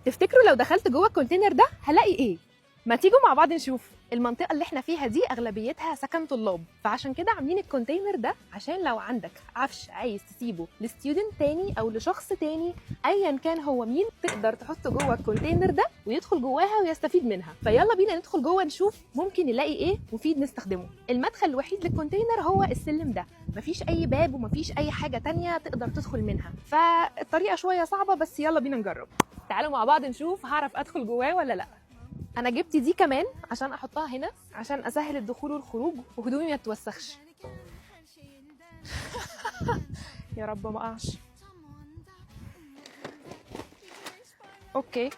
تفتكروا لو دخلت جوه الكونتينر ده هلاقي ايه؟ ما تيجوا مع بعض نشوف. المنطقة اللي احنا فيها دي اغلبيتها سكن طلاب، فعشان كده عاملين الكونتينر ده عشان لو عندك عفش عايز تسيبه لستودنت تاني او لشخص تاني ايا كان هو مين، تقدر تحطه جوه الكونتينر ده ويدخل جواها ويستفيد منها. فيلا بينا ندخل جوه نشوف ممكن نلاقي ايه مفيد نستخدمه. المدخل الوحيد للكونتينر هو السلم ده، مفيش اي باب ومفيش اي حاجة تانية تقدر تدخل منها، فالطريقة شوية صعبة بس يلا بينا نجرب. تعالوا مع بعض نشوف هعرف ادخل جواه ولا لا. انا جبت دي كمان عشان احطها هنا عشان اسهل الدخول والخروج وهدومي ما تتوسخش. يا رب ما اقعش. اوكي،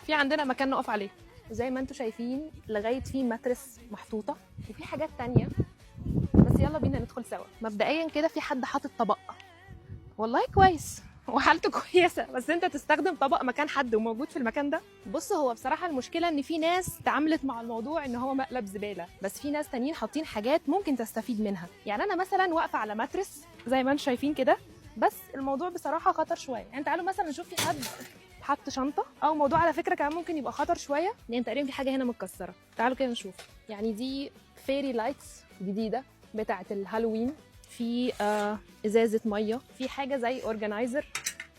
في عندنا مكان نقف عليه زي ما انتم شايفين، لغايه في ماترس محطوطه وفي حاجات تانية، بس يلا بينا ندخل سوا. مبدئيا كده في حد حاطط طبق، والله كويس وحالته كويسه، بس انت تستخدم طبق مكان حد وموجود في المكان ده. بص، هو بصراحه المشكله ان في ناس تعاملت مع الموضوع ان هو مقلب زباله، بس في ناس تانيين حاطين حاجات ممكن تستفيد منها. يعني انا مثلا واقفه على ماترس زي ما انتم شايفين كده، بس الموضوع بصراحه خطر شويه. يعني تعالوا مثلا نشوف في حد حط شنطه، او موضوع على فكره كمان ممكن يبقى خطر شويه لان تقريبا في حاجه هنا متكسره. تعالوا كده نشوف. يعني دي فيري لايتس جديده بتاعه الهالوين، في ازازه ميه، في حاجه زي اورجنايزر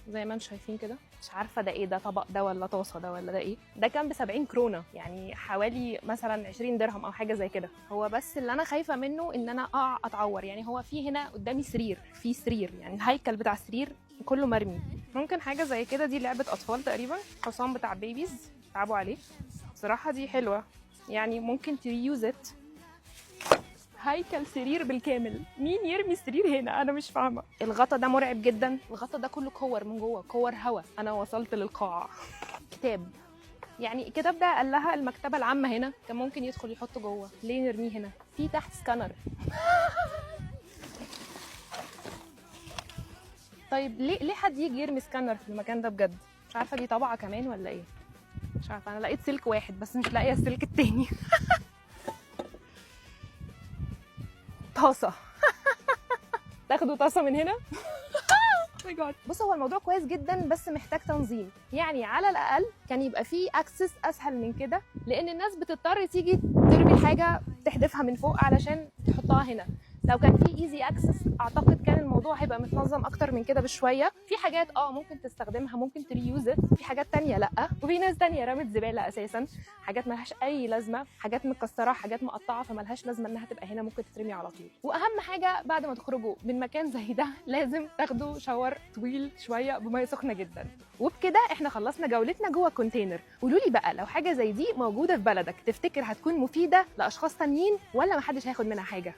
زي ما انتم شايفين كده. مش عارفه ده ايه، ده طبق ده ولا طاسه ده ولا ده ايه. ده كان ب 70 كرونه، يعني حوالي مثلا 20 درهم او حاجه زي كده. هو بس اللي انا خايفه منه ان انا اقع اتعور. يعني هو في هنا قدامي سرير، في سرير يعني الهيكل بتاع السرير كله مرمي. ممكن حاجه زي كده، دي لعبه اطفال تقريبا، حصان بتاع بيبيز يلعبوا عليه. بصراحه دي حلوه، يعني ممكن تريوز ات. هيكل سرير بالكامل، مين يرمي السرير هنا؟ انا مش فاهمه. الغطا ده مرعب جدا، الغطا ده كله كور من جوه، كور هوا. انا وصلت للقاع. كتاب، يعني الكتاب ده قال لها المكتبه العامه هنا، كان ممكن يدخل يحطه جوه، ليه نرميه هنا؟ في تحت سكانر. طيب ليه حد يجي يرمي سكانر في المكان ده بجد؟ مش عارفه دي طبعه كمان ولا ايه، مش عارفه. انا لقيت سلك واحد بس مش لاقيه السلك التاني. طاسه. تاخدوا طاسه من هنا. بص، هو الموضوع كويس جدا بس محتاج تنظيم. يعني على الاقل كان يبقى فيه اكسس اسهل من كده، لان الناس بتضطر تيجي ترمي الحاجه تحدفها من فوق علشان تحطها هنا. لو كان في ايزي اكسس اعتقد كان الموضوع هيبقى متنظم اكتر من كده بشويه. في حاجات ممكن تستخدمها، ممكن تريوز ات، في حاجات تانية لا، وفي ناس تانية رمت زباله اساسا، حاجات ملهاش اي لازمه، حاجات متكسره، حاجات مقطعه، فملهاش لازمه انها تبقى هنا، ممكن تترمي على طول. واهم حاجه بعد ما تخرجوا من مكان زي ده لازم تاخدوا شاور طويل شويه بميه سخنه جدا. وبكده احنا خلصنا جولتنا جوه الكونتينر. قولوا لي بقى، لو حاجه زي دي موجوده في بلدك تفتكر هتكون مفيده لاشخاص تانيين ولا محدش هياخد منها حاجه؟